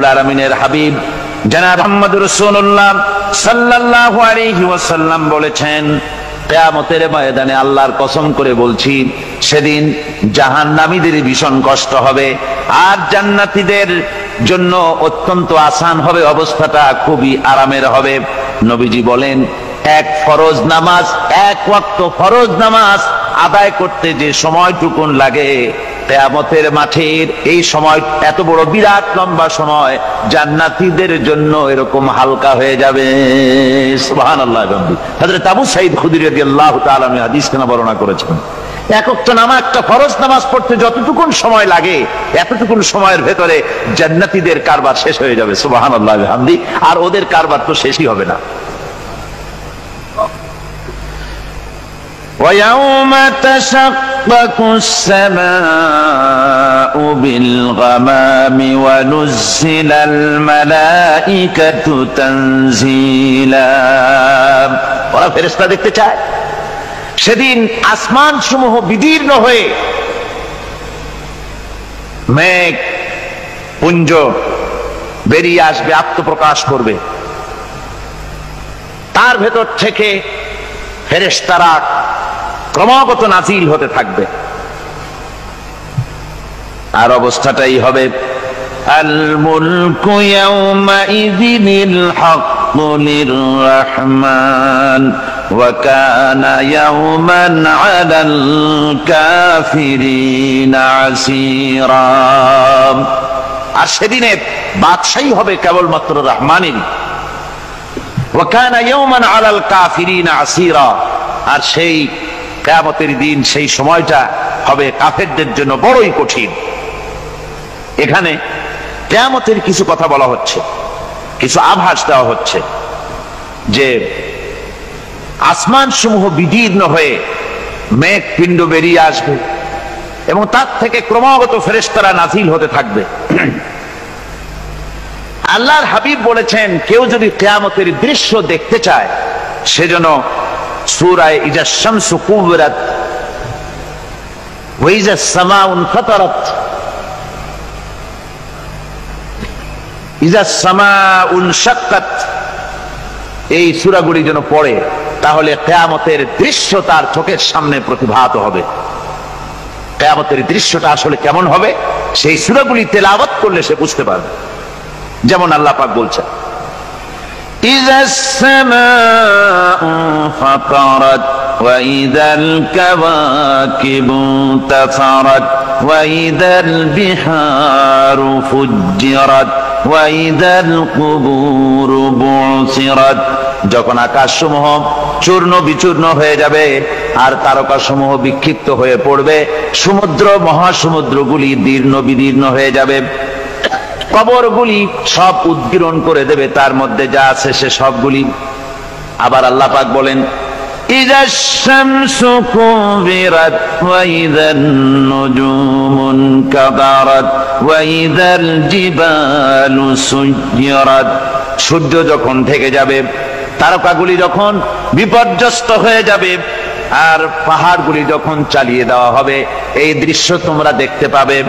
আলামিনের হাবিব জনাব মুহাম্মদ রাসূলুল্লাহ সাল্লাল্লাহু আলাইহি ওয়াসাল্লাম বলেছেন, কিয়ামতের ময়দানে আল্লাহর কসম করে বলছি, সেদিন জাহান্নামীদের ভীষণ কষ্ট হবে আর জান্নাতীদের জন্য অত্যন্ত আসান হবে, অবস্থাটা খুবই আরামের হবে। নবীজি বলেন, এক ফরজ নামাজ, এক ওয়াক্ত ফরজ নামাজ আদায় করতে যে সময়টুকুন লাগে, কিয়ামতের মাঠের এই সময় এত বড় বিরাট লম্বা সময় জান্নাতীদের জন্য এরকম হালকা হয়ে যাবে। সুবহানাল্লাহ। হযরত আবু সাঈদ খুদরী রাদিয়াল্লাহু তাআলা আনহু হাদিস কেন বর্ণনা করেছেন, এক ওয়াক্ত নামাজ, একটা ফরজ নামাজ পড়তে যতটুকুন সময় লাগে এতটুকুন সময়ের ভেতরে জান্নাতীদের কারবার শেষ হয়ে যাবে। সুবহানাল্লাহ বিহামদি। আর ওদের কারবার তো শেষই হবে না। وَيَوْمَ تَشَقَّقُ السَّمَاءُ بِالْغَمَامِ وَنُزِّلَ الْمَلَائِكَةُ تَنزِيلًا। ওরা ফেরেশতা দেখতে চায়। সেদিন আসমান সমূহ বিদীর্ণ হয়ে মেঘ পুঞ্জ বেরিয়ে আসবে, আত্মপ্রকাশ করবে। তার ভেতর থেকে ফেরেশতারা ক্রমাগত নাজিল হতে থাকবে। আর অবস্থাটাই হবে, আল মুলকু ইয়াউমাইযিনিল হাক্কু লিররহমান ওয়া কানা ইয়াওমান আলাল কাফিরিনা আসীরা। আর সেদিনে বাদশাহী হবে কেবলমাত্র রহমানেরই। ওয়া কানা ইয়াওমান আলাল কাফিরিনা আসীরা। আর সেই কিয়ামতের দিন, সেই সময়টা হবে কাফেরদের জন্য বড়ই কঠিন। এখানে কিয়ামতের কিছু কথা বলা হচ্ছে, কিছু আভাস দেওয়া হচ্ছে যে আসমান সমূহ বিদীর্ণ হয়ে মেঘ পিণ্ড বেরিয়ে আসবে এবং তার থেকে ক্রমাগত ফেরেশতারা নাজিল হতে থাকবে। আল্লাহর হাবিব বলেছেন, কেউ যদি কিয়ামতের দৃশ্য দেখতে চায় সেজন্য সূরা ইজা শামসু কুবিরাত ওয়া ইজা সামাউ ফাতারাত, ইজা সামাউ শাক্কাত, এই সূরাগুলি যেন পড়ে, তাহলে কিয়ামতের দৃশ্য তার চোখের সামনে প্রতিভাত হবে। কিয়ামতের দৃশ্যটা আসলে কেমন হবে সেই সূরাগুলি তেলাওয়াত করলে সে বুঝতে পারবে। যেমন আল্লাহ পাক বলছেন, ইযাস সামাউ ফাতারাত ওয়া ইযাল কাওয়াকিবু তাফারাত ওয়া ইযাল বিহারু ফুজ্জিরাত ওয়া ইযাল কুবুরু বুসিরাত। যখন আকাশসমূহ চূর্ণ বিচূর্ণ হয়ে যাবে আর তারকাসমূহ বিক্ষিপ্ত হয়ে পড়বে, সমুদ্র মহাসমুদ্রগুলি দীর্ণ বিদীর্ণ হয়ে যাবে, কবরগুলি সব উদ্গীরণ করে দেবে, তার মধ্যে যা আছে সে সবগুলি। আবার আল্লাহ পাক বলেন, ইযাশ শামসু কুবিরাত ওয়া ইযান নুজুমুন কাদারাত ওয়া ইযাল জিবালু সুয়্যিরাত। সূর্য যখন ঢেকে যাবে, তারকাগুলি যখন বিপর্যস্ত হয়ে যাবে আর পাহাড়গুলি যখন চালিয়ে দেওয়া হবে, এই দৃশ্য তোমরা দেখতে পাবে।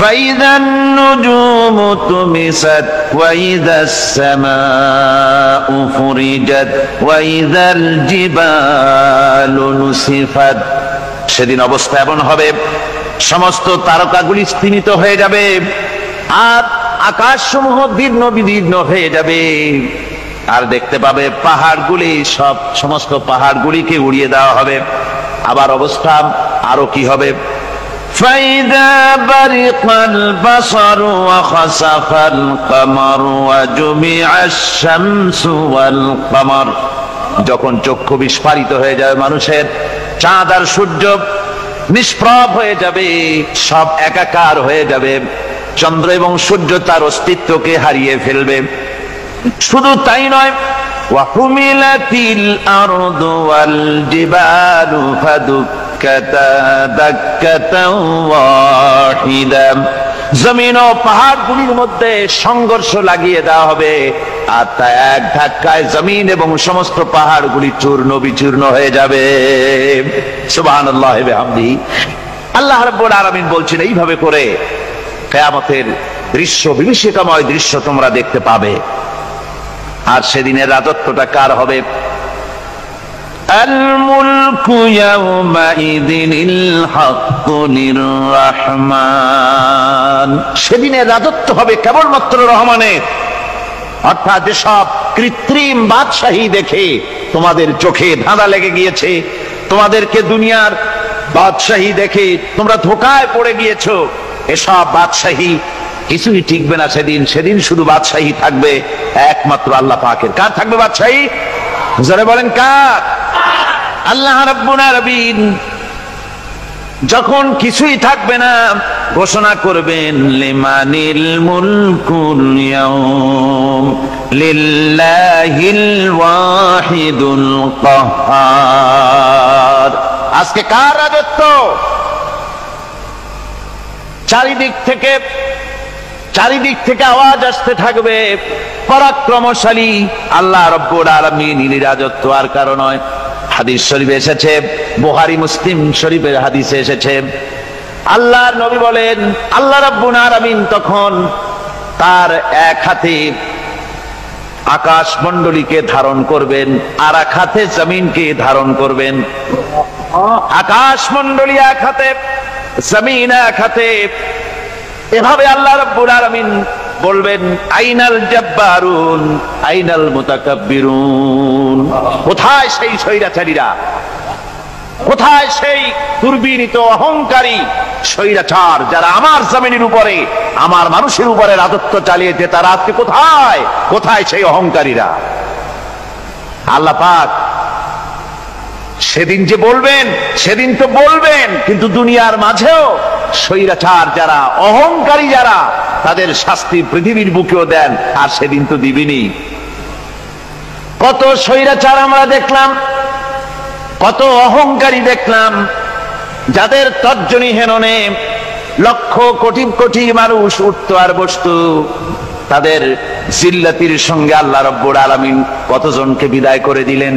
فَإِذَا النُّجُومُ طُمِسَتْ وَإِذَا السَّمَاءُ فُرِجَتْ وَإِذَا الْجِبَالُ نُسِفَتْ। সেদিন অবস্থা এমন হবে, সমস্ত তারকাগুলি স্তিমিত হয়ে যাবে আর আকাশসমূহ দীর্ণ বিদীর্ণ হয়ে যাবে। আর দেখতে পাবে পাহাড়গুলি, সমস্ত পাহাড়গুলিকে উড়িয়ে দেওয়া হবে। আবার অবস্থা আরো কি হবে, فَإِذَا بَرِقَ الْبَصَرُ وَخَسَفَ الْقَمَرُ وَجُمِعَ الشَّمْسُ وَالْقَمَرُ। যখন চক্ষু বিস্ফারিত হয়ে যাবে মানুষের, চাঁদ আর সূর্য নিষ্প্রভ হয়ে যাবে, সব একাকার হয়ে যাবে, চন্দ্র এবং সূর্য তার অস্তিত্বকে হারিয়ে ফেলবে। শুধু তাই নয়, وَحُمِلَتِلْ الْأَرْضُ وَالْجِبَالُ فَدُكَّتَا دَكَّةً وَاحِدَةً। জমিন ও পাহাড়গুলির মধ্যে সংঘর্ষ লাগিয়ে দেওয়া হবে আর তা এক ধাক্কায় জমিন এবং সমস্ত পাহাড়গুলি চূর্ণ বিচূর্ণ হয়ে যাবে। সুবহানাল্লাহ ওয়া বিহামদিহি। আল্লাহ রাব্বুল আলামিন বলছেন, এইভাবে করে কিয়ামতের দৃশ্য, বিভীষিকাময় দৃশ্য তোমরা দেখতে পাবে। আর সেদিনের রাজত্বটা কার হবে? আল মুলকু ইয়াউমাইযিনিল হাক্কু লিররহমান। সেদিনের রাজত্ব হবে কেবলমাত্র রহমানের। অর্থাৎ যেসব কৃত্রিম বাদশাহী দেখে তোমাদের চোখে ধাঁধা লেগে গিয়েছে, তোমাদেরকে দুনিয়ার বাদশাহী দেখে তোমরা ধোঁকায় পড়ে গিয়েছো, এসব বাদশাহী কিছুই টিকবে না সেদিন। সেদিন শুধু বাদশাহী থাকবে একমাত্র আল্লাহ পাকের। কার থাকবে বাদশাহী? যারা বলেন কার? আল্লাহ রাব্বুল আলামিন যখন কিছুই থাকবে না ঘোষণা করবেন লিমানিল মুলকুল ইয়াউম লিল্লাহিল ওয়াহিদুল কাহ্হার। আজকে কার রাজত্ব? চারিদিক থেকে আওয়াজ আসতে থাকবে, পরাক্রমশালী আল্লাহ রাব্বুল আলামিন রাজত্ব আর কারো নয়। হাদিস শরীফে এসেছে, বুখারী মুসলিম শরীফের হাদিসে এসেছে, আল্লাহর নবী বলেন আল্লাহ রাব্বুল আলামিন তখন তার এক হাতে আকাশ মণ্ডলীকে ধারণ করবেন, আর এক হাতে জমিনকে ধারণ করবেন। আকাশ মণ্ডলী এক হাতে, জমিন এক হাতে। এভাবে আল্লাহ রাব্বুল আলামিন বলবেন আইনাল জাব্বারুন আইনাল মুতাকাব্বিরুন। কোথায় সেই স্বৈরাচারীরা? কোথায় সেই দুর্বিনীত অহংকারী স্বৈরাচার যারা আমার জমিনের উপরে, আমার মানুষের উপরে রাজত্ব চালিয়েছে? তারা আজকে কোথায়? কোথায় সেই অহংকারীরা? আল্লাহ পাক সেদিন যে বলবেন, সেদিন তো বলবেন, কিন্তু দুনিয়ার মাঝেও স্বৈরাচার যারা, অহংকারী যারা, তাদের শাস্তি পৃথিবীর বুকেও দেন, আর সেদিন তো দিবেনি। কত স্বৈরাচার আমরা দেখলাম, কত অহংকারী দেখলাম, যাদের তর্জনী হেননে লক্ষ কোটি কোটি মানুষ উঠতো আর বসতো। তাদের জিল্লাতির সঙ্গে আল্লাহ রাব্বুল আলামিন কতজনকে বিদায় করে দিলেন।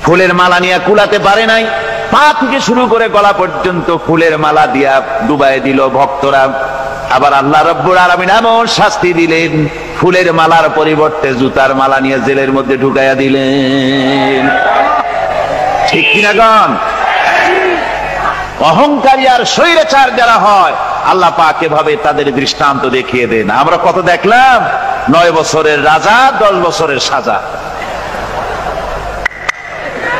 ফুলের মালা নিয়ে কুলাতে পারে নাই, পা থেকে শুরু করে গলা পর্যন্ত ফুলের মালা দিয়া ডুবাই দিল ভক্তরা। আবার আল্লাহ রাব্বুল আলামিন এমন শাস্তি দিলেন, ফুলের মালার পরিবর্তে জুতার মালা নিয়ে জেলের মধ্যে ঢুকাইয়া দিলেন। ঠিক কিনা গণ? অহংকারী আর স্বৈরাচার যারা হয়, আল্লাহ পাক এভাবে তাদের দৃষ্টান্ত দেখিয়ে দেন। আমরা কত দেখলাম, 9 বছরের রাজা 10 বছরের সাজা।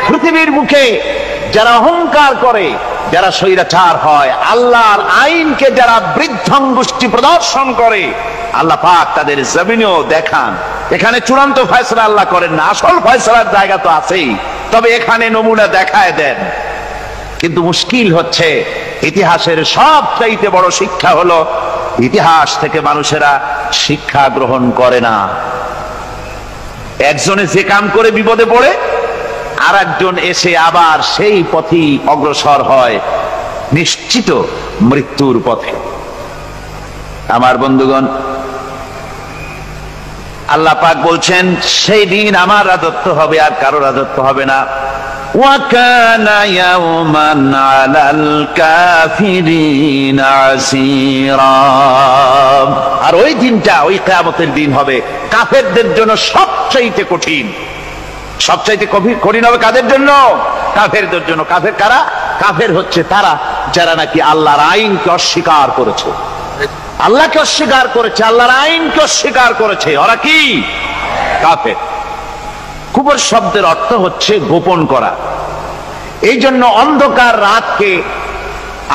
পৃথিবীর মুখে যারা অহংকার করে, যারা স্বৈরাচার হয়, আল্লাহর আইনকে যারা বৃদ্ধাঙ্গুষ্টি প্রদর্শন করে, আল্লাহ পাক তাদের জমিনেও দেখান। এখানে চূড়ান্ত ফয়সালা আল্লাহ করেন না, আসল ফয়সালার জায়গা তো আছেই, তবে এখানে নমুনা দেখায় দেন। কিন্তু মুশকিল হচ্ছে, ইতিহাসের সবচাইতে বড় শিক্ষা হলো ইতিহাস থেকে মানুষেরা শিক্ষা গ্রহণ করে না। একজনে যে কাম করে বিপদে পড়ে, আর একজন এসে আবার সেই পথেই অগ্রসর হয়, নিশ্চিত মৃত্যুর পথে। আমার বন্ধুগণ, আল্লাহ পাক বলছেন সেই দিন আমার রাজত্ব হবে, আর কারো রাজত্ব হবে না। ওয়াকানা ইয়াওমান আলাল কাফিরিন আসীরা। আর ওই দিনটা, ওই কিয়ামতের দিন হবে কাফেরদের জন্য সবচাইতে কঠিন। সবচাইতে কঠিন হবে কাদের জন্য? কাফেরদের জন্য। কাফের কারা? কাফের হচ্ছে তারা যারা নাকি আল্লাহর আইনকে অস্বীকার করেছে, আল্লাহকে অস্বীকার করেছে, আল্লাহর আইনকে অস্বীকার করেছে। ওরা কি? কাফের। কুফর শব্দের অর্থ হচ্ছে গোপন করা। এই জন্য অন্ধকার রাতকে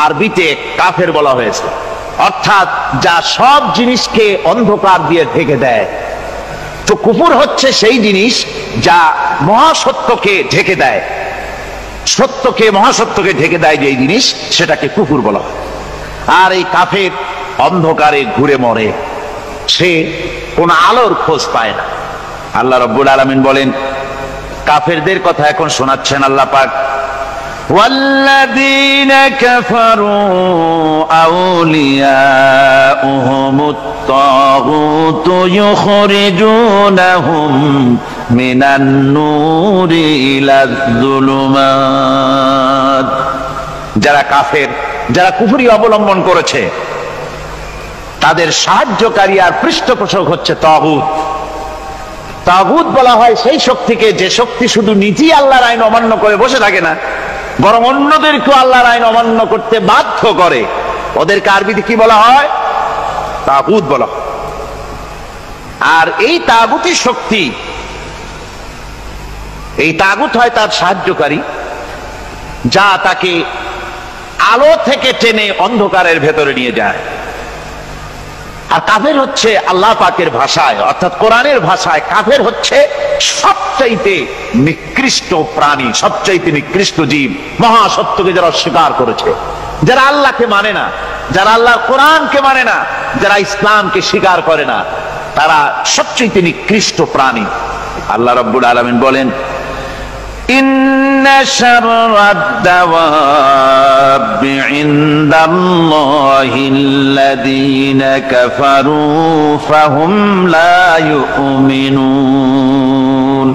আরবিতে কাফের বলা হয়েছে, অর্থাৎ যা সব জিনিসকে অন্ধকার দিয়ে ঢেকে দেয়। তো কুফর হচ্ছে সেই জিনিস যা মহাসত্যকে ঢেকে দেয়, সত্যকে, মহাসত্যকে ঢেকে দেয় যে জিনিস, সেটাকে কুফর বলা হয়। আর এই কাফের অন্ধকারে ঘুরে মরে, সে কোন আলোর খোঁজ পায় না। আল্লাহ রাব্বুল আলামিন বলেন, কাফেরদের কথা এখন শোনাচ্ছেন আল্লাহ পাক, ওয়াল্লাযীনা কাফারু আউলিয়াউহুমুত তাগুতু ইউখরিজুনাহুম মিনান নূরি ইলায যুলুমাত। যারা কাফের, যারা কুফরি অবলম্বন করেছে, তাদের সাহায্যকারী আর পৃষ্ঠপোষক হচ্ছে তাগুত। তাগুত বলা হয় সেই শক্তিকে যে শক্তি শুধু নিজেই আল্লাহর আইন অমান্য করে বসে থাকে না, বরং অন্যদেরকেও আল্লাহর আইন অমান্য করতে বাধ্য করে। ওদেরকে আরবিতে কি বলা হয়? তাগুত বলা হয়। আর এই তাগুতি শক্তি, এই তাগুত হয় তার সাহায্যকারী, যা তাকে আলো থেকে টেনে অন্ধকারের ভেতরে নিয়ে যায়। আর কাফের হচ্ছে আল্লাহ পাকের ভাষায় অর্থাৎ কোরআনের ভাষায় কাফের হচ্ছে সবচাইতে নিকৃষ্ট প্রাণী, সবচাইতে নিকৃষ্ট জীব, মহাসত্যকে যারা অস্বীকার করেছে, যারা আল্লাহকে মানে না, যারা আল্লাহর কোরআনকে মানে না, যারা ইসলামকে স্বীকার করে না, তারা সবচাইতে নিকৃষ্ট প্রাণী। আল্লাহ রাব্বুল আলামিন বলেন, ইন্না শাররাদ দাওয়াবি ইনদাল্লাহিল্লাযীনা কাফারু ফাহুম লা ইউমিনুন।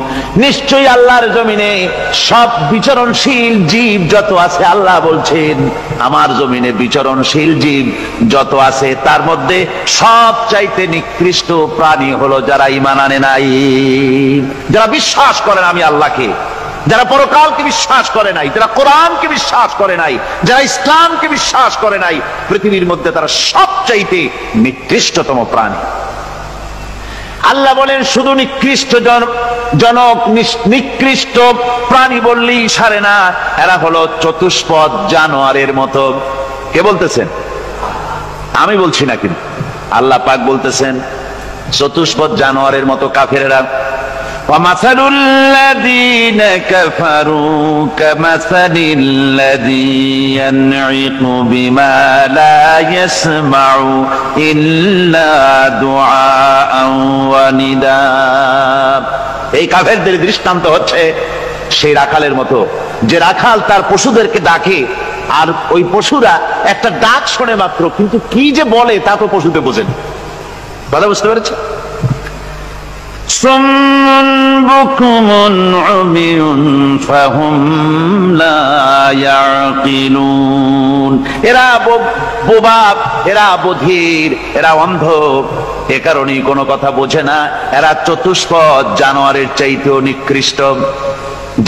নিশ্চয়ই আল্লাহর জমিনে সব বিচরণশীল জীব যত আছে, আল্লাহ বলছেন আমার জমিনে বিচরণশীল জীব যত আছে তার মধ্যে সবচাইতে নিকৃষ্ট প্রাণী হলো যারা ঈমান আনে নাই, যারা বিশ্বাস করেন আমি আল্লাহকে, যারা পরকালকে বিশ্বাস করে নাই, যারা কোরআনকে বিশ্বাস করে নাই, যারা ইসলামকে বিশ্বাস করে নাই, পৃথিবীর মধ্যে তারা সবচাইতে নিকৃষ্টতম প্রাণী। আল্লাহ বলেন শুধু নিকৃষ্ট জনক নিকৃষ্ট প্রাণী বললেই সারে না, এরা হলো চতুষ্পদ জানোয়ারের মতো। কে বলতেছেন? আমি বলছি না, কিন্তু আল্লাহ পাক বলতেছেন চতুষ্পদ জানোয়ারের মতো কাফেরেরা। وَمَثَلُ الَّذِينَ كَفَرُوا كَمَثَلِ الَّذِي يَنْعِقُ بِمَا لَا يَسْمَعُ إِلَّا دُعَاءً وَنِدَاءً। এই কাফেরদের দৃষ্টান্ত হচ্ছে সেই রাখালের মতো, যে রাখাল তার পশুদেরকে ডাকে, আর ওই পশুরা একটা ডাক শোনে মাত্র, কিন্তু কি যে বলে তা তো পশুতে বোঝেন। কথা বুঝতে পেরেছে? সুম্মুন বুকুমুন উমিয়ুন ফাহুম লা ইয়াকিলুন। এরা বোবা, এরা বধির, এরা অন্ধ, এ কারণেই কোনো কথা বোঝে না। এরা চতুষ্পদ জানোয়ারের চাইতেও নিকৃষ্ট।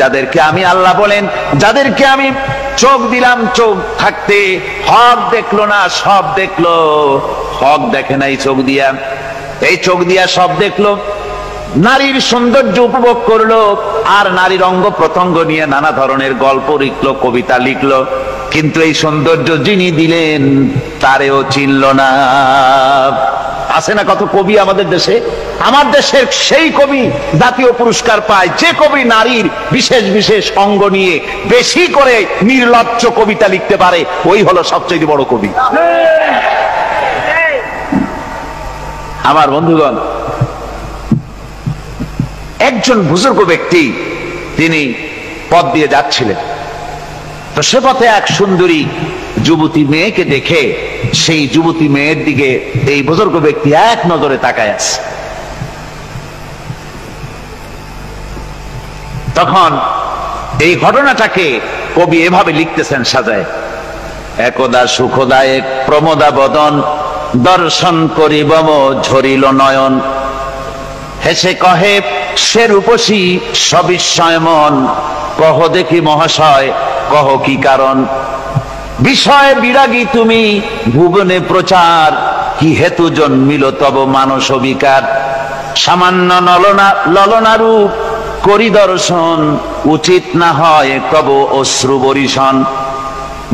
যাদেরকে আমি আল্লাহ বলেন, যাদেরকে আমি চোখ দিলাম, চোখ থাকতে হক দেখলো না, সব দেখলো, হক দেখে নাই চোখ দিয়া, এই চোখ দিয়া সব দেখলো, নারীর সৌন্দর্য উপভোগ করলো, আর নারীর অঙ্গ প্রত্যঙ্গ নিয়ে নানা ধরনের গল্প লিখলো, কবিতা লিখলো, কিন্তু এই সৌন্দর্য যিনি দিলেন তারেও চিনল না। আছে না কত কবি আমাদের দেশে? আমার দেশের সেই কবি জাতীয় পুরস্কার পায় যে কবি নারীর বিশেষ বিশেষ অঙ্গ নিয়ে বেশি করে নির্লজ্জ কবিতা লিখতে পারে, ওই হলো সবচেয়ে বড় কবি। আমার বন্ধুগণ, একজন বুজুর্গ ব্যক্তি তিনি পথ দিয়ে যাচ্ছিলেন, তো সে পথে এক সুন্দরী যুবতী মেয়েকে দেখে সেই যুবতী মেয়ের দিকে এই বুজুর্গ ব্যক্তি এক নজরে তাকায় আছে। তখন এই ঘটনাটাকে কবি এভাবে লিখতেছেন সাজায়, একদা সুখদায়ক প্রমোদা বদন দর্শন করিব ঝরিল নয়ন, হেসে কহে সে রূপসী সবিস্ময় মন, কহ দেখি মহাশয় কহ কি কারণ, বিষয় বিরাগী তুমি ভুবনে প্রচার, কি হেতু জন্মিল তব মানস বিকার, সামান্য ললনা রূপ করি দর্শন, উচিত না হয় তব অশ্রু বরিশন।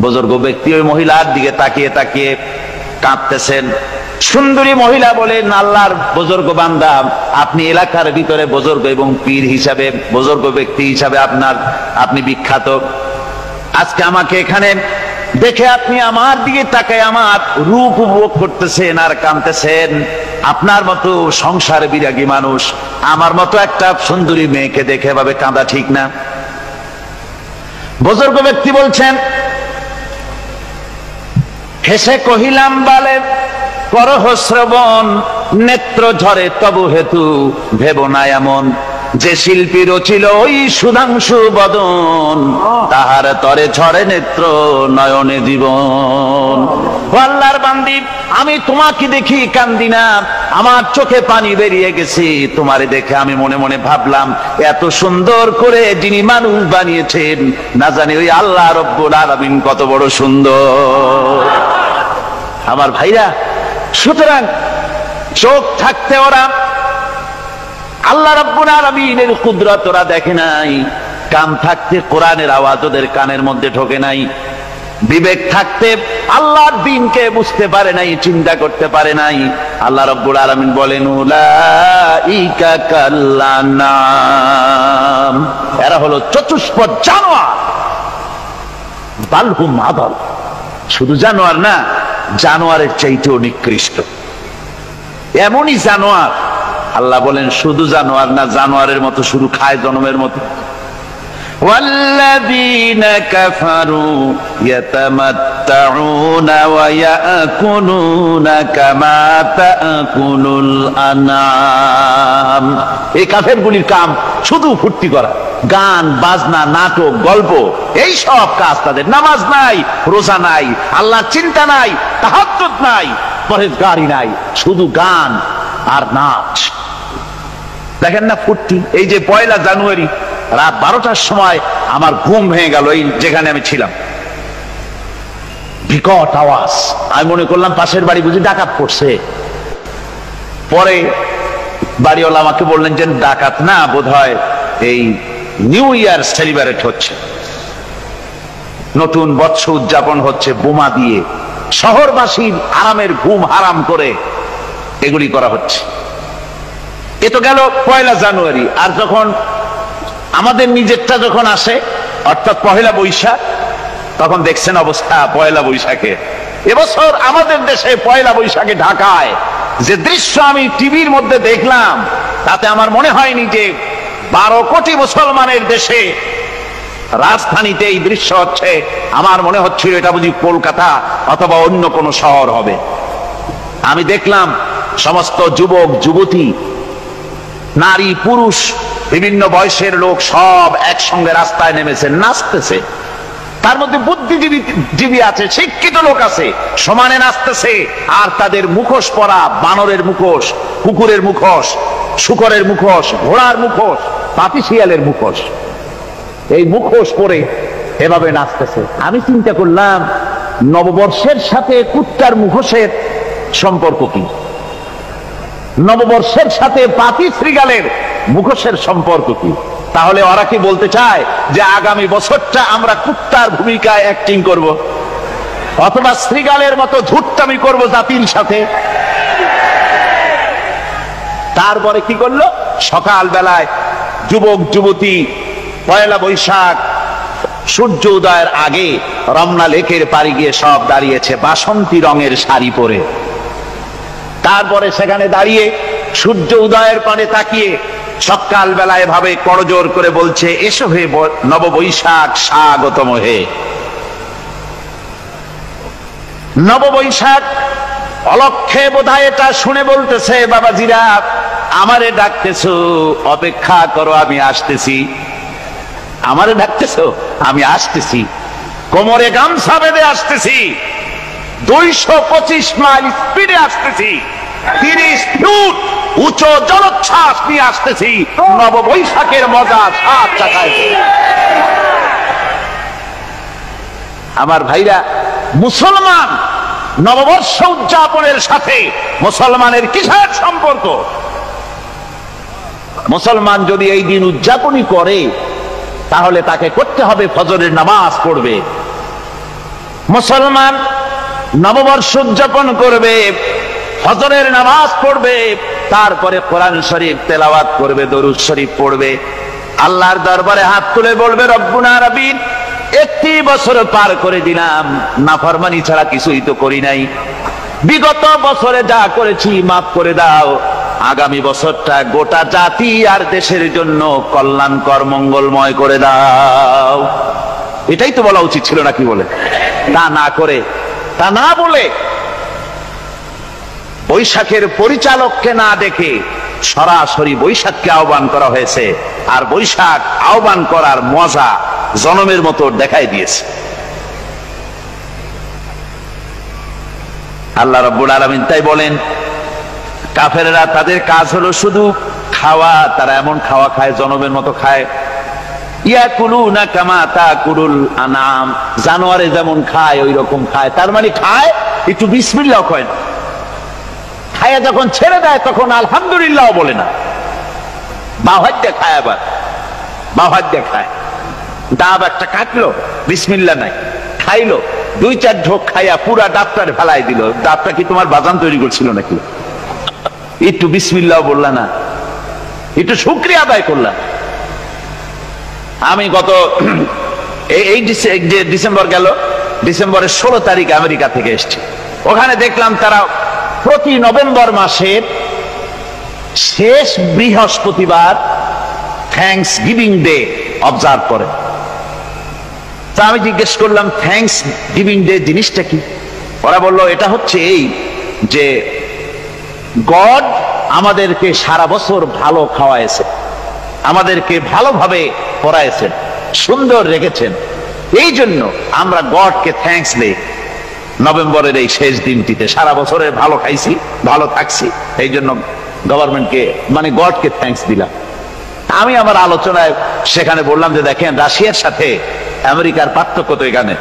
বুজুর্গ ব্যক্তি ওই মহিলার দিকে তাকিয়ে তাকিয়ে কাঁদতেছেন। সুন্দরী মহিলা বলেন, আল্লাহর বুজুর্গ বান্দা, আপনি এলাকার ভিতরে বুজুর্গ এবং পীর হিসাবে, বুজুর্গ ব্যক্তি হিসাবে আপনি বিখ্যাত। আজকে আমাকে এখানে দেখে আপনি আমার দিকে তাকায় আমার রূপ উপভোগ করতেছেন আর কাঁদতেছেন। আপনার মতো সংসার বিরাগী মানুষ আমার মতো একটা সুন্দরী মেয়েকে দেখে এভাবে কাঁদা ঠিক না। বুজুর্গ ব্যক্তি বলছেন, হেসে কহিলাম বালে করহ শ্রবণ, নেত্র ঝরে তবু হেতু ভেব না এমন, যে শিল্পী রচিল ওই সুধাংশু বদন, তাহার তরে ঝরে নেত্র নয়নে জীবন। আল্লাহর বান্দি, আমি তোমাকে দেখি কান্দি না, আমার চোখে পানি বেরিয়ে গেছে। তোমারে দেখে আমি মনে মনে ভাবলাম, এত সুন্দর করে যিনি মানুষ বানিয়েছেন, না জানি ওই আল্লাহ রব্বুল আলামিন কত বড় সুন্দর। আমার ভাইরা, সুতরাং চোখ থাকতে ওরা আল্লাহ রাব্বুল আলামিনের কুদরত ওরা দেখে নাই, কান থাকতে কোরআনের আওয়াজ ওদের কানের মধ্যে ঢোকে নাই, বিবেক থাকতে আল্লাহর দ্বীনকে বুঝতে পারে নাই, চিন্তা করতে পারে নাই। আল্লাহ রাব্বুল আলামিন বলেন, উলাইকা কাল্লানাম, এরা হলো চতুষ্পদ জানোয়ার, বালহুম আদাল, শুধু জানোয়ার না, জানোয়ারের চাইতেও নিকৃষ্ট। এমনই জানোয়ার, আল্লাহ বলেন শুধু জানোয়ার না, জানোয়ারের মতো শুরু খায় জনমের মতো। ওয়াল্লাযীনা কাফারু ইয়াতামাত্তাউনা ওয়া ইয়াকুলুনা কামা তাকুলুল আনআম। এই কাফেরগুলির কাম শুধু ফুর্তি করা, গান বাজনা, নাটক, গল্প, এই সব কাজ তাদের। নামাজ নাই, রোজা নাই, আল্লাহর চিন্তা নাই, তাহাজ্জুদ নাই, পরহেজগারি নাই, শুধু গান আর নাচ। দেখেন না ফুর্তি। এই যে 1 জানুয়ারি রাত 12টার সময় আমার ঘুম ভেঙে গেল, এই যেখানে আমি ছিলাম, বিকট আওয়াজ। আমি মনে করলাম পাশের বাড়ি বুঝি ডাকাত পড়ছে। পরে বাড়িওয়ালা আমাকে বললেন যে ডাকাত না, বোধহয় এই নিউ ইয়ার সেলিব্রেট হচ্ছে, নতুন বৎসর উদযাপন হচ্ছে, বোমা দিয়ে শহরবাসীর আরামের ঘুম হারাম করে এগুলি করা হচ্ছে। এ তো গেল 1 জানুয়ারি। আর যখন আমাদের নিজেরটা যখন আসে, অর্থাৎ 1 বৈশাখ, তখন দেখছেন অবস্থা 1 বৈশাখে। এবছর আমাদের দেশে 1 বৈশাখে ঢাকায় যে দৃশ্য আমি টিভির মধ্যে দেখলাম, তাতে আমার মনে হয়নি যে 12 কোটি মুসলমানের দেশে রাজধানীতে এই দৃশ্য হচ্ছে। আমার মনে হচ্ছিল এটা বুঝি কলকাতা অথবা অন্য কোনো শহর হবে। আমি দেখলাম সমস্ত যুবক যুবতী, নারী পুরুষ, বিভিন্ন বয়সের লোক সব একসঙ্গে রাস্তায় নেমেছে, নাচতেছে। তার মধ্যে বুদ্ধিজীবী আছে, শিক্ষিত লোক আছে, সমানে নাচতেছে। আর তাদের মুখোশ পরা, বানরের মুখোশ, কুকুরের মুখোশ, শূকরের মুখোশ, ঘোড়ার মুখোশ, পাপী শিয়ালের মুখোশ, এই মুখোশ পরে এভাবে নাচতেছে। আমি চিন্তা করলাম, নববর্ষের সাথে কুত্তার মুখোশের সম্পর্ক কি? নববর্ষের সাথে পাপী শ্রীগালের মুখোশের সম্পর্ক কি? তাহলে ওরা কি বলতে চায় যে আগামী বছরটা আমরা কুত্তার ভূমিকায় অ্যাক্টিং করব, অথবা শ্রীগালের মতো ধূর্তামি করব জাতির সাথে? তারপরে কি করলো? সকাল বেলায় যুবক যুবতী 1 বৈশাখ সূর্য উদয়ের আগে রমনা লেকের পাড়ে গিয়ে সব দাঁড়িয়েছে বাসন্তী রঙের শাড়ি পরে। তারপরে সেখানে দাঁড়িয়ে সূর্য উদয়ের পানে তাকিয়ে সকাল বেলায় ভাবে করজোর করে বলছে, এসো হে নববৈশাখ স্বাগতম হে। নববৈশাখ অলক্ষে বোধহয় এটা শুনে বলতেছে, বাবাজিরা আমারে ডাকতেছো, অপেক্ষা করো, আমি আসতেছি। আমারে ডাকতেছো, আমি আসতেছি, কোমরে গামছা বেঁধে আসতেছি, 225 মাইল স্পিডে আসতেছি, 30 ফুট উঁচু জলোচ্ছ্বাস নিয়ে আসতেছি, নববৈশাখের মজা সাত চাকায়। আমার ভাইরা, মুসলমান নববর্ষ উদযাপনের সাথে মুসলমানের কিসের সম্পর্ক? মুসলমান যদি এই দিন উদযাপনই করে, তাহলে তাকে করতে হবে ফজরের নামাজ পড়বে। মুসলমান নববর্ষ উদযাপন করবে, ফজরের নামাজ পড়বে, তারপরে কোরআন শরীফ তেলাওয়াত করবে, দরুদ শরীফ পড়বে, আল্লাহর দরবারে হাত তুলে বলবে, রব্বুনা রাব্বিন, 1 বছর পার করে দিলাম, নাফরমানি ছাড়া কিছুই তো করি নাই, বিগত বছরে যা করেছি মাফ করে দাও, আগামী বছরটা গোটা জাতি আর দেশের জন্য কল্যাণকর মঙ্গলময় করে দাও। এটাই তো বলা উচিত ছিল নাকি বলে? তা না করে, তা না বলে, বৈশাখের পরিচালককে না দেখে সরাসরি বৈশাখকে আহ্বান করা হয়েছে, আর বৈশাখ আহ্বান করার মজা জনমের মতো দেখাই দিয়েছে। আল্লাহ রাব্বুল আলামিন তাই বলেন, কাফেররা তাদের কাজ হলো শুধু খাওয়া, তারা এমন খাওয়া খায় জনমের মতো খায়। ইয়াকুলুনা কামা তাকুলুল আনাম, জানোয়ারে যেমন খায় ওই রকম খায়। তার মানে খায়, একটু বিসমিল্লাহ কয় না, খায়া যখন ছেড়ে দেয় তখন আলহামদুলিল্লাহ বলে না, বাহাদ্দা খায়, আবার বাহাদ্দা খায়। ডাব একটা কাটলো, বিসমিল্লাহ নাই, খাইলো, 2-4 ঢোক খাইয়া পুরা ডাবটার ফেলাই দিল। ডাবটা কি তোমার বাজান তৈরি করছিল নাকি? একটু বিসমিল্লাহ বললা না, একটু শুকরিয়া আদায় করলা। আমি গত এই ডিসেম্বর গেল, ডিসেম্বরের 16 তারিখ আমেরিকা থেকে এসেছি। ওখানে দেখলাম তারা প্রতি নভেম্বর মাসের শেষ বৃহস্পতিবার থ্যাঙ্কস গিভিং ডে অবজার্ভ করে। তা আমি জিজ্ঞেস করলাম, থ্যাঙ্কস গিভিং ডে জিনিসটা কি? ওরা বলল, এটা হচ্ছে এই যে গড আমাদেরকে সারা বছর ভালো খাওয়াইছে, আমাদেরকে ভালোভাবে পড়াইছেন, সুন্দর রেখেছেন, এই জন্য আমরা গডকে থ্যাঙ্কস দেই নভেম্বরের এই শেষ দিনটিতে। সারা বছরের ভালো খাইছি, ভালো থাকছি, এই জন্য গভর্নমেন্টকে মানে গডকে থ্যাঙ্কস দিলাম। আমি আমার আলোচনায় সেখানে বললাম যে দেখেন, রাশিয়ার সাথে আমেরিকার পার্থক্য তো এখানে,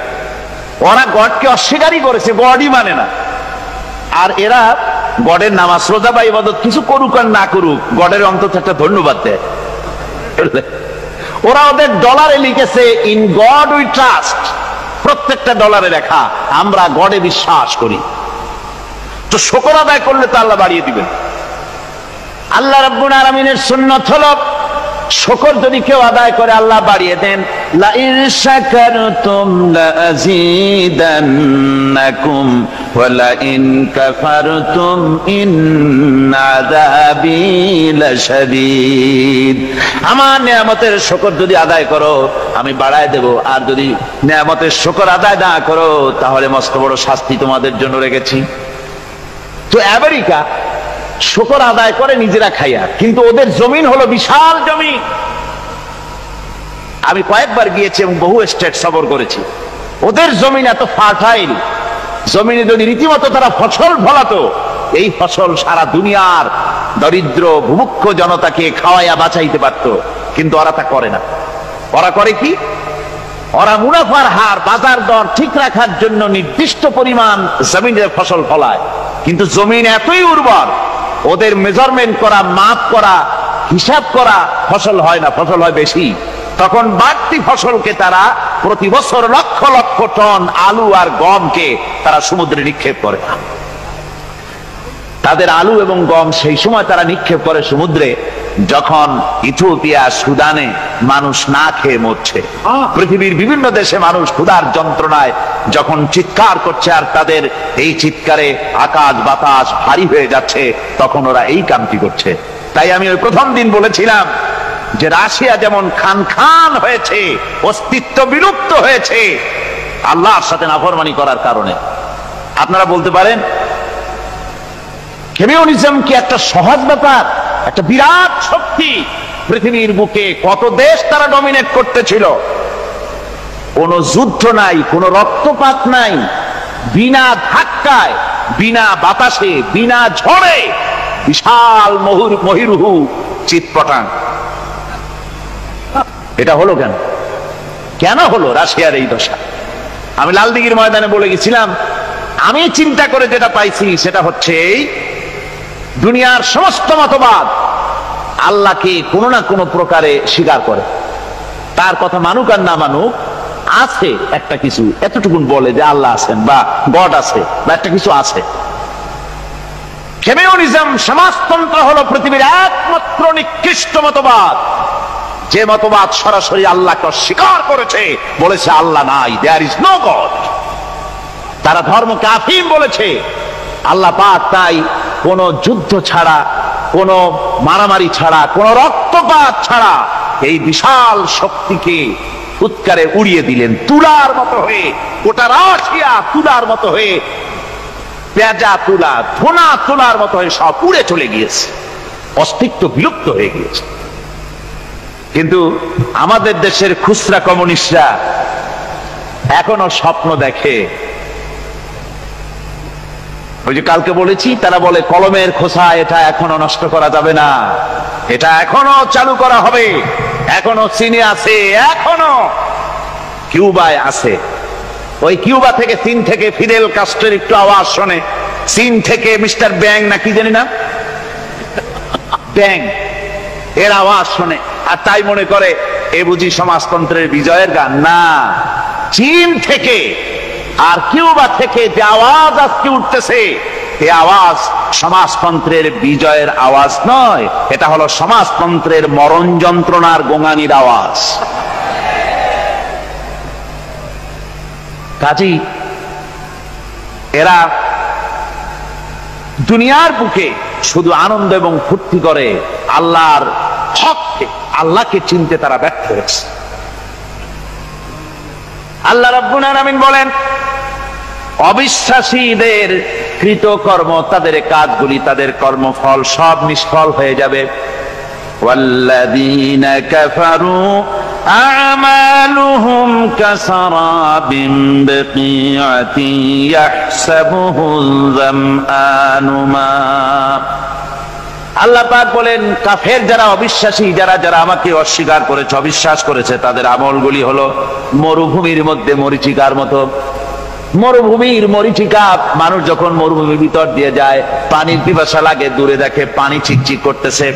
ওরা গডকে অস্বীকারই করেছে, গডই মানে না। আর এরা গডের নামাজ রোজা বা ইবাদত কিছু করুক আর না করুক, গডের অন্তত একটা ধন্যবাদ দেয়। ওরা ওদের ডলারে লিখেছে, ইন গড উই ট্রাস্ট, প্রত্যেকটা ডলারে লেখা আমরা গডে বিশ্বাস করি। তো শুকর আদায় করলে তো আল্লাহ বাড়িয়ে দিবেন। আল্লাহ রাব্বুল আলামিনের সুন্নাত হলো, শুকর যদি কেউ আদায় করে আল্লাহ বাড়িয়ে দেন। লা ইন শাকারতুম লাযীদান্নাকুম ওয়া লা ইন কাফারতুম ইন্না আযাবী লাশাদীদ। আমার নিয়ামতের শুকর যদি আদায় করো আমি বাড়ায় দেব, আর যদি নিয়ামতের শুকর আদায় না করো তাহলে মস্ত বড় শাস্তি তোমাদের জন্য রেখেছি। তো আমেরিকা শুকর আদায় করে নিজেরা খাইয়া, কিন্তু ওদের জমিন হলো বিশাল জমি। আমি কয়েকবার গিয়েছি এবং বহু স্টেট সফর করেছি। ওদের জমিন এত ফার্টাইল, জমিনে যদি রীতিমতো তারা ফসল ফলাতো, এই ফসল সারা দুনিয়ার দরিদ্র ভূমুক্ষ জনতাকে খাওয়াইয়া বাঁচাইতে পারত। কিন্তু ওরা তা করে না। ওরা করে কি? ওরা মুনাফার হার, বাজার দর ঠিক রাখার জন্য নির্দিষ্ট পরিমাণ জমিনের ফসল ফলায়, কিন্তু জমিন এতই উর্বর, ওদের মেজারমেন্ট করা, মাপ করা, হিসাব করা ফসল হয় না, ফসল হয় বেশি। তখন বাড়তি ফসলকে তারা প্রতি বছর লক্ষ লক্ষ টন আলু আর গমকে তারা সমুদ্রে নিক্ষেপ করে। তাদের আলু এবং গম সেই সময় তারা নিক্ষেপ করে সমুদ্রে যখন ইথিওপিয়া, সুদানে মানুষ না খেয়ে মরছে। পৃথিবীর বিভিন্ন দেশে মানুষ ক্ষুধার যন্ত্রণায় যখন চিৎকার করছে, আর তাদের এই চিৎকারে আকাশ বাতাস ভারী হয়ে যাচ্ছে, তখন ওরা এই কামটি করছে। তাই আমি ওই প্রথম দিন বলেছিলাম যে রাশিয়া যেমন খান খান হয়েছে, অস্তিত্ব বিলুপ্ত হয়েছে আল্লাহর সাথে নাফরমানি করার কারণে। আপনারা বলতে পারেন কমিউনিজম কি একটা সহজ ব্যাপার? একটা বিরাট শক্তি পৃথিবীর বুকে, কত দেশ তারা ডমিনেট করতেছিল। কোন যুদ্ধ নাই, কোন রক্তপাত নাই, বিনা ধাক্কায়, বিনা বাতাসে, বিনা ঝড়ে বিশাল মহিরুহু চিৎপটাং। এটা হলো কেন? কেন হলো রাশিয়ার এই দশা? আমি লালদিঘির ময়দানে বলে গেছিলাম, আমি চিন্তা করে যেটা পাইছি সেটা হচ্ছে এই, দুনিয়ার সমস্ত মতবাদ আল্লাহকে কোনো না কোনো প্রকারে স্বীকার করে। তার কথা মানুক আর না মানুক, আছে একটা কিছু, এতটুকুন বলে যে আল্লাহ আছেন বা গড আছে বা একটা কিছু আছে। কমিউনিজম, সমাজতন্ত্র হলো পৃথিবীর একমাত্র নিকৃষ্ট মতবাদ, যে মতবাদ সরাসরি আল্লাহকে অস্বীকার করেছে, বলেছে আল্লাহ নাই, দেয়ার ইজ নো গড। তারা ধর্মকে আফিম বলেছে। আল্লাহ পাক তাই কোন যুদ্ধ ছাড়া, কোন মারামারি ছাড়া, কোন রক্তপাত ছাড়া এই বিশাল শক্তিকে ফুৎকারে উড়িয়ে দিলেন, তুলার মতো হয়ে। গোটা রাশিয়া তুলার মতো হয়ে, পেঁজা তুলা, ধোনা তুলার মতো হয়ে সব উড়ে চলে গিয়েছে। অস্তিত্ব বিলুপ্ত হয়ে গিয়েছে। কিন্তু আমাদের দেশের খুচরা কমিউনিস্টরা এখনো স্বপ্ন দেখে। ওই যে কালকে বলেছি, তারা বলে কলমের খোসা এটা এখনো নষ্ট করা যাবে না, এটা এখনো চালু করা হবে। এখনো চীনে আছে, এখনো কিউবায় আছে। ওই কিউবা থেকে, চীন থেকে ফিদেল কাস্ট্রোর একটু আওয়াজ শোনে, চীন থেকে মিস্টার ব্যাং না কি জানি না, ব্যাং এর আওয়াজ শোনে, আর তাই মনে করে এ বুঝি সমাজতন্ত্রের বিজয়ের গান। না, চীন থেকে আর কিউবা থেকে যে আওয়াজ আজকে উঠতেছে, এই আওয়াজ সমাজতন্ত্রের বিজয়ের আওয়াজ নয়, এটা হলো সমাজতন্ত্রের মরণ যন্ত্রণার গোঙানির আওয়াজ। কাজেই এরা দুনিয়ার বুকে শুধু আনন্দ এবং ফুর্তি করে, আল্লাহর হককে, আল্লাহকে চিনতে তারা ব্যর্থ হয়েছে। আল্লাহ রাব্বুল আলামিন বলেন, অবিশ্বাসীদের কৃতকর্ম, তাদের কাজগুলি, তাদের কর্মফল সব নিষ্ফল হয়ে যাবে। ওয়াল্লাযীনা কাফারু আ'মালুহুম কাসারাবিন বিকিআতিন ইয়াহসাবুহুল যামআনু মা। আল্লাহ পাক বলেন, কাফের যারা, অবিশ্বাসী যারা, যারা আমাকে অস্বীকার করেছে, অবিশ্বাস করেছে, তাদের আমলগুলি হলো মরুভূমির মধ্যে মরীচিকার মতো। মরুভূমির মরীচিকা, মানুষ যখন মরুভূমির ভিতর দিয়ে যায়, পানির পিপাসা লাগে, দূরে দেখে পানি চিকচিক করতেছে,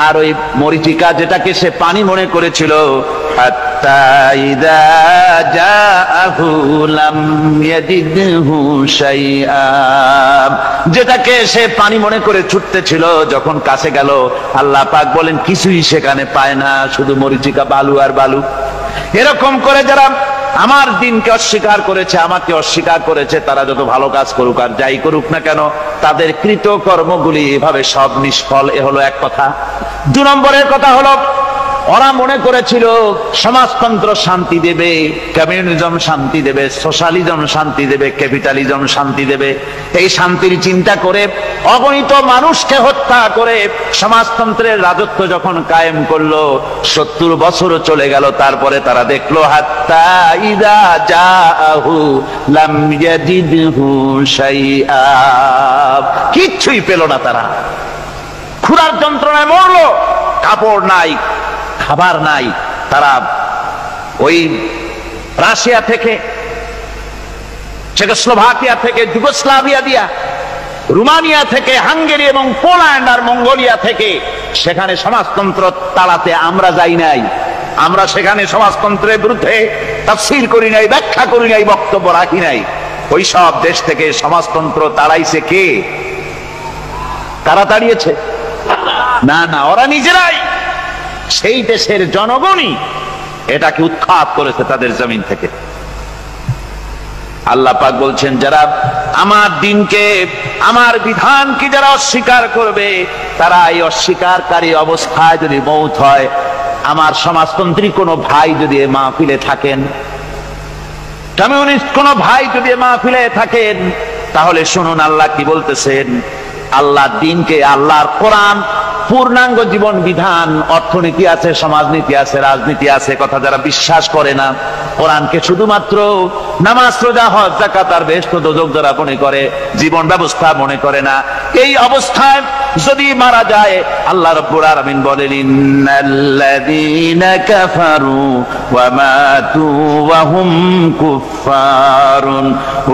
আর ওই মরীচিকা যেটাকে সে পানি মনে করেছিল, হাত্তা ইযা জাআহু লাম ইয়াজিদহু শাইআ, যেটাকে সে পানি মনে করে ছুটতেছিল, যখন কাছে গেল, আল্লাহ পাক বলেন কিছুই সেখানে পায় না, শুধু মরীচিকা, বালু আর বালু। এরকম করে যারা আমার দিনকে অস্বীকার করেছে, আমাকে অস্বীকার করেছে, তারা যত ভালো কাজ করুক আর যাই করুক না কেন, তাদের কৃত কর্মগুলি এভাবে সব নিষ্ফল। এ হলো এক কথা। 2 নম্বরের কথা হলো, ওরা মনে করেছিল সমাজতন্ত্র শান্তি দেবে, কমিউনিজম শান্তি দেবে, সোশ্যালিজম শান্তি দেবে, ক্যাপিটালিজম শান্তি দেবে। এই শান্তির চিন্তা করে অগণিত মানুষকে হত্যা করে সমাজতন্ত্রের রাজত্ব যখন কায়েম করলো, 70 বছরও চলে গেল, তারপরে তারা দেখলো হাত্তা ইযা জাআহু লাম ইয়াজিদহু শাইআ, কিচ্ছুই পেল না। তারা ক্ষুধার যন্ত্রণায় মরলো, কাপড় নাই, খাবার নাই। তারা ওই রাশিয়া থেকে, চেকোস্লোভাকিয়া থেকে, যুগোস্লাভিয়া দিয়া, রোমানিয়া থেকে, হাঙ্গেরি এবং পোল্যান্ড আর মঙ্গোলিয়া থেকে, সেখানে সমাজতন্ত্র তাড়াতে আমরা যাই নাই। আমরা সেখানে সমাজতন্ত্রের বিরুদ্ধে তাফসীর করি নাই, ব্যাখ্যা করি নাই, বক্তব্য রাখি নাই। ওই সব দেশ থেকে সমাজতন্ত্র তাড়াইছে কে? কারা তাড়িয়েছে? না না, ওরা নিজেরাই, সেই দেশের জনগণই এটাকে উৎখাত করেছে তাদের জমিন থেকে। আল্লাহ পাক বলছেন, যারা আমার দিনকে, আমার বিধানকে যারা অস্বীকার করবে, তারা এই অস্বীকারী অবস্থায় যদি মৌত হয়, আমার সমাজতন্ত্রী কোনো ভাই যদি এ মাহফিলে থাকেন, কমিউনিস্ট কোনো ভাই যদি এ মাহফিলে থাকেন, তাহলে শুনুন আল্লাহ কি বলতেছেন। আল্লাহ দিনকে, আল্লাহর কোরআন পূর্ণাঙ্গ জীবন বিধান, অর্থনীতি আছে, সমাজনীতি আছে, রাজনীতি আছে, কথা যারা বিশ্বাস করে না, কোরআনকে শুধুমাত্র নামাজ, রোজা, হজ, যাকাত আর বেহেশত দোজখ যারা মনে করে, জীবন ব্যবস্থা মনে করে না, এই অবস্থায় যদি মারা যায়, আল্লাহ রাব্বুল আলামিন বলেন, ইন্নাল্লাযীনা কাফারু ওয়া মাতু ওয়া হুম কুফফারুন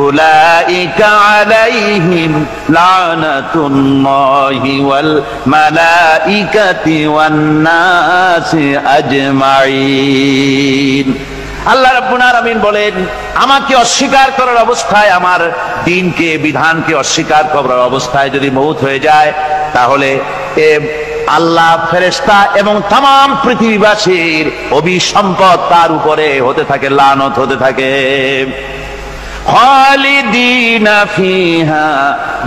উলাইকা আলাইহিম লানাতুল্লাহি ওয়াল মালাইকাতি ওয়ান নাসি আজমাইন। আল্লাহ রাব্বুল আলামিন বলেন, আমাকে অস্বীকার করার অবস্থায়, আমার দ্বীনকে, বিধানকে অস্বীকার করার অবস্থায় যদি মৌত হয়ে যায়, তাহলে আল্লাহ, ফেরেশতা এবং তামাম পৃথিবীবাসীর অভিসম্পদ তার উপরে হতে থাকে, লানত হতে থাকে। খালিদিনা ফিহা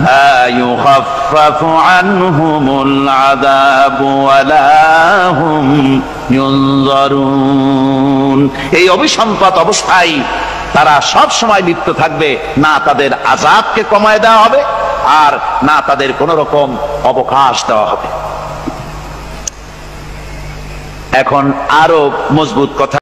লা ইউখাফফাফু আনহুমুল আযাবু ওয়া লা হুম ইউনজারুন। এই অভিসম্পদ অবস্থায় তারা সব সময় লিপ্ত থাকবে, না তাদের আযাবকে কমায় দেওয়া হবে, আর না তাদের কোন রকম অবকাশ দেওয়া হবে। এখন আরো মজবুত কথা